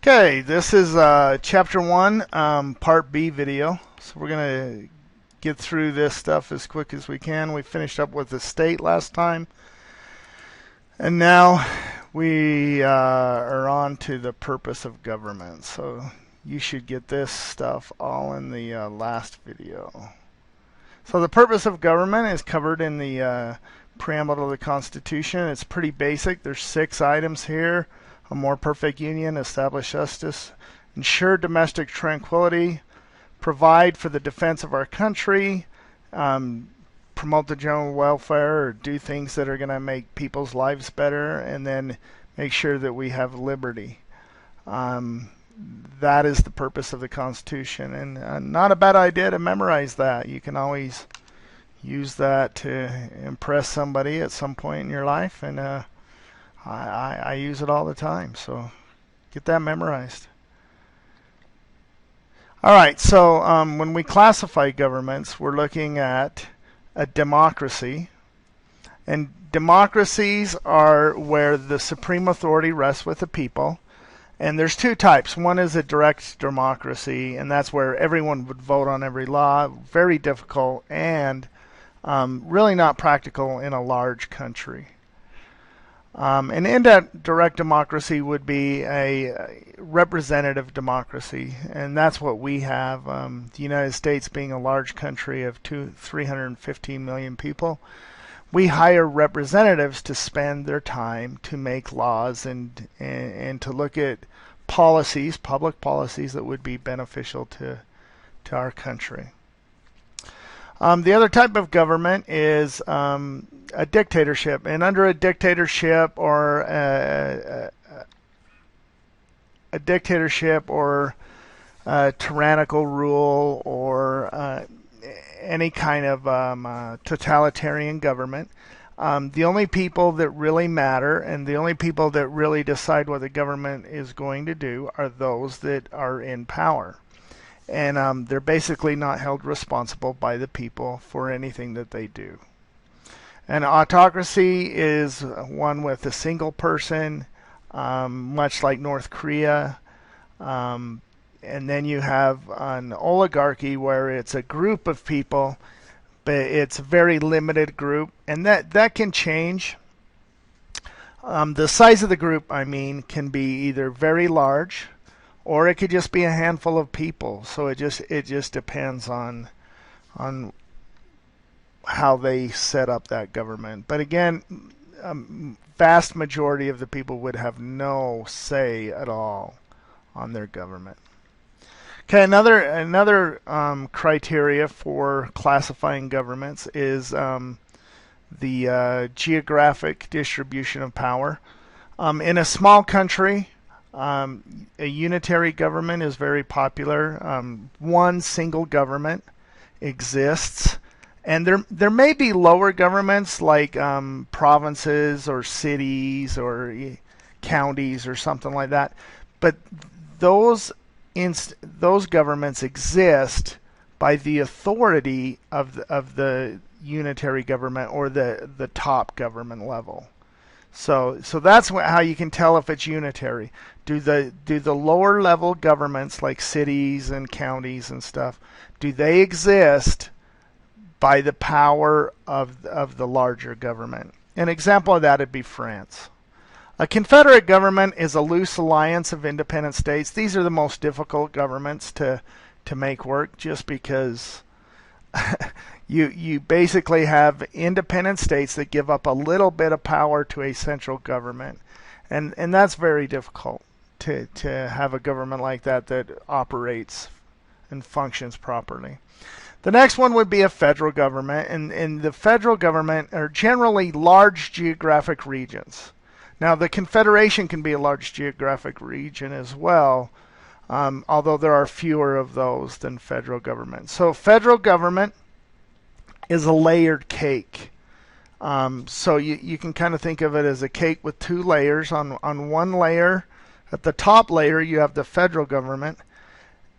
Okay, this is chapter 1, part B video. So we're going to get through this stuff as quick as we can. We finished up with the state last time. And now we are on to the purpose of government. So you should get this stuff all in the last video. So the purpose of government is covered in the preamble to the Constitution. It's pretty basic. There's 6 items here. A more perfect union, establish justice, ensure domestic tranquility, provide for the defense of our country, promote the general welfare, or do things that are going to make people's lives better, and then make sure that we have liberty. That is the purpose of the Constitution, and not a bad idea to memorize that. You can always use that to impress somebody at some point in your life, and I use it all the time, so get that memorized. All right, so when we classify governments, we're looking at a democracy. And democracies are where the supreme authority rests with the people. And there's 2 types. One is a direct democracy, and that's where everyone would vote on every law. Very difficult and really not practical in a large country. An indirect democracy would be a representative democracy, and that's what we have. The United States being a large country of 315 million people, we hire representatives to spend their time to make laws and to look at policies, public policies that would be beneficial to our country. The other type of government is a dictatorship, and under a dictatorship or tyrannical rule or any kind of totalitarian government, the only people that really matter and the only people that really decide what the government is going to do are those that are in power. And they're basically not held responsible by the people for anything that they do. An autocracy is one with a single person, much like North Korea. And then you have an oligarchy where it's a group of people, but it's a very limited group. And that can change. The size of the group, can be either very large, or it could just be a handful of people. So it just depends on how they set up that government. But again, vast majority of the people would have no say at all on their government. Okay, another criteria for classifying governments is the geographic distribution of power. In a small country, a unitary government is very popular. One single government exists, and there may be lower governments like provinces or cities or counties or something like that, but those governments exist by the authority of the unitary government or the top government level. So that's how you can tell if it's unitary. Do the lower level governments like cities and counties and stuff, do they exist by the power of the larger government? An example of that would be France. A confederate government is a loose alliance of independent states. These are the most difficult governments to make work, just because you basically have independent states that give up a little bit of power to a central government, and that's very difficult to have a government like that operates and functions properly. The next one would be a federal government, and the federal government are generally large geographic regions. Now, the Confederation can be a large geographic region as well, although there are fewer of those than federal government. So federal government is a layered cake. So you can kind of think of it as a cake with 2 layers. On one layer, at the top layer, you have the federal government,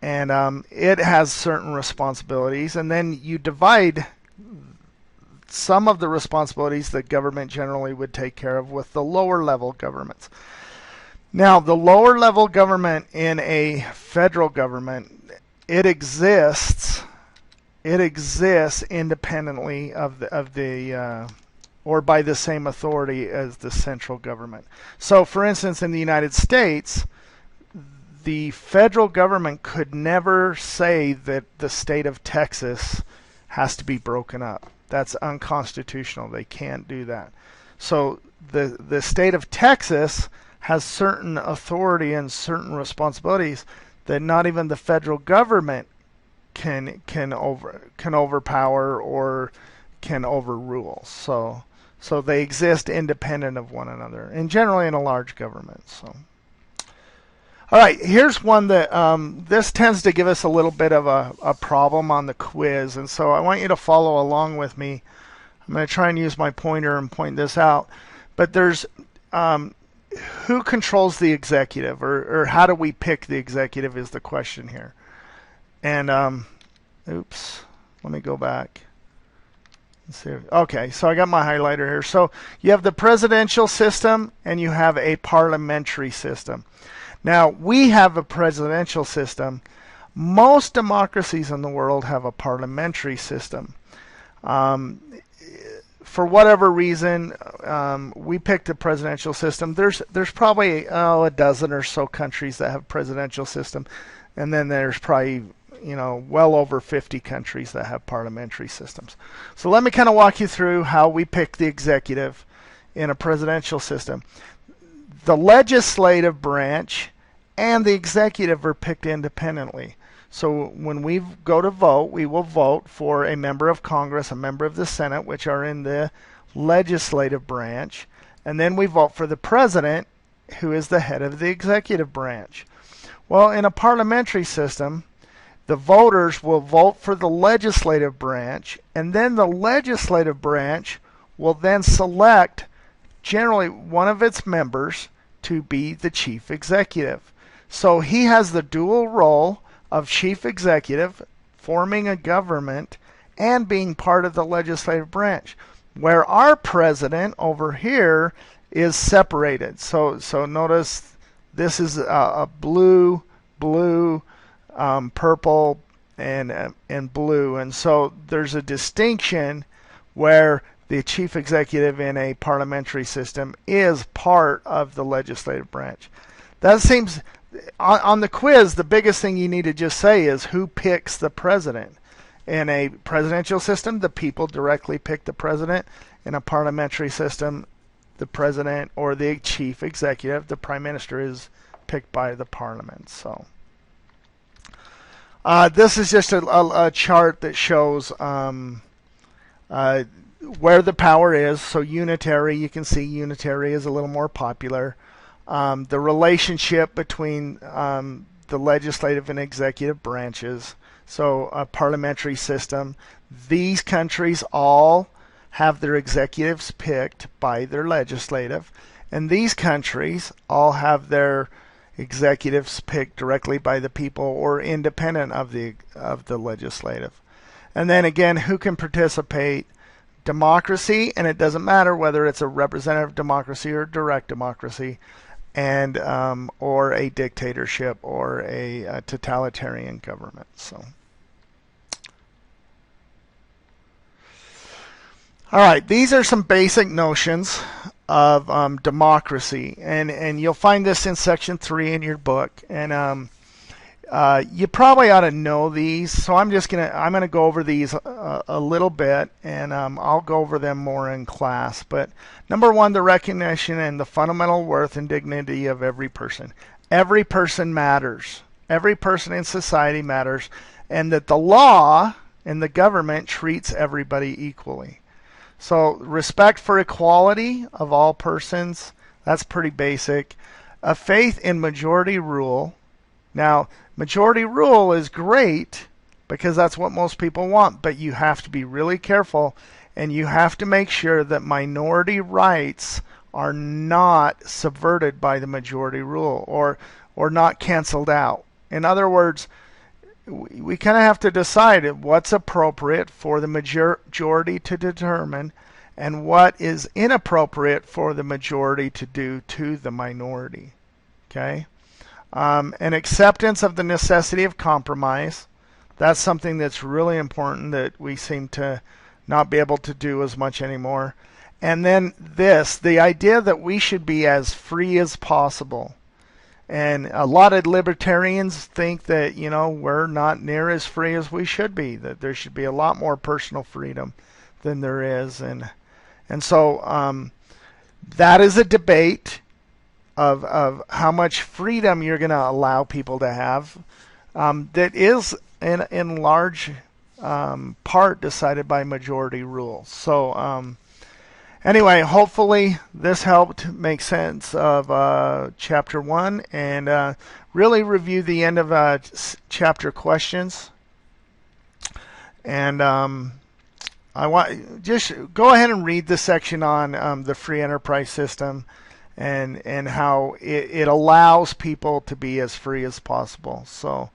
and it has certain responsibilities, and then you divide some of the responsibilities that government generally would take care of with the lower level governments. Now, the lower level government in a federal government, it exists independently of the or by the same authority as the central government. So, for instance, in the United States, the federal government could never say that the state of Texas has to be broken up. That's unconstitutional. They can't do that. So the state of Texas has certain authority and certain responsibilities that not even the federal government can overpower or can overrule. So they exist independent of one another, and generally in a large government. So, all right, here's one that this tends to give us a little bit of a problem on the quiz, and so I want you to follow along with me. I'm going to try and use my pointer and point this out. But there's who controls the executive, or how do we pick the executive is the question here. And oops, let me go back. Let's see. Okay, so I got my highlighter here. So you have the presidential system and you have a parliamentary system. Now, we have a presidential system. Most democracies in the world have a parliamentary system. For whatever reason, we picked a presidential system. There's probably a dozen or so countries that have presidential system, and then there's probably well over 50 countries that have parliamentary systems. So let me kind of walk you through how we pick the executive in a presidential system. The legislative branch and the executive are picked independently. So when we go to vote, we will vote for a member of Congress, a member of the Senate, which are in the legislative branch, and then we vote for the president, who is the head of the executive branch. Well, in a parliamentary system, the voters will vote for the legislative branch, and then the legislative branch will then select generally one of its members to be the chief executive. So he has the dual role of chief executive, forming a government, and being part of the legislative branch, where our president over here is separated. So notice this is a blue, purple, and blue, and so there's a distinction where the chief executive in a parliamentary system is part of the legislative branch. That seems, on the quiz, the biggest thing you need to just say is who picks the president. In a presidential system, the people directly pick the president. In a parliamentary system, the president or the chief executive, the prime minister, is picked by the parliament. So this is just a chart that shows where the power is. So unitary, you can see unitary is a little more popular. The relationship between the legislative and executive branches. So a parliamentary system. These countries all have their executives picked by their legislative, and these countries all have their executives picked directly by the people or independent of the legislative. And then again, who can participate? Democracy, and it doesn't matter whether it's a representative democracy or direct democracy, and or a dictatorship or a totalitarian government. So, all right, these are some basic notions of democracy, and you'll find this in section 3 in your book, and you probably ought to know these. So I'm gonna go over these a little bit, and I'll go over them more in class. But number 1, the recognition and the fundamental worth and dignity of every person. Every person matters. Every person in society matters, and that the law and the government treats everybody equally. So respect for equality of all persons, that's pretty basic. A faith in majority rule. Now, majority rule is great because that's what most people want, but you have to be really careful, and you have to make sure that minority rights are not subverted by the majority rule or not canceled out. In other words, we kind of have to decide what's appropriate for the majority to determine and what is inappropriate for the majority to do to the minority. Okay. An acceptance of the necessity of compromise. That's something that's really important that we seem to not be able to do as much anymore. And then the idea that we should be as free as possible. And a lot of libertarians think that, we're not near as free as we should be, that there should be a lot more personal freedom than there is. And so that is a debate of how much freedom you're going to allow people to have, that is in large part decided by majority rule. So anyway, hopefully this helped make sense of chapter 1 and really review the end of chapter questions. And I want just go ahead and read the section on the free enterprise system and how it allows people to be as free as possible. So,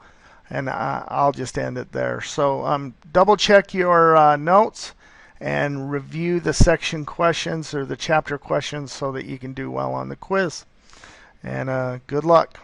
and I'll just end it there. So double check your notes and review the section questions or the chapter questions so that you can do well on the quiz. And good luck.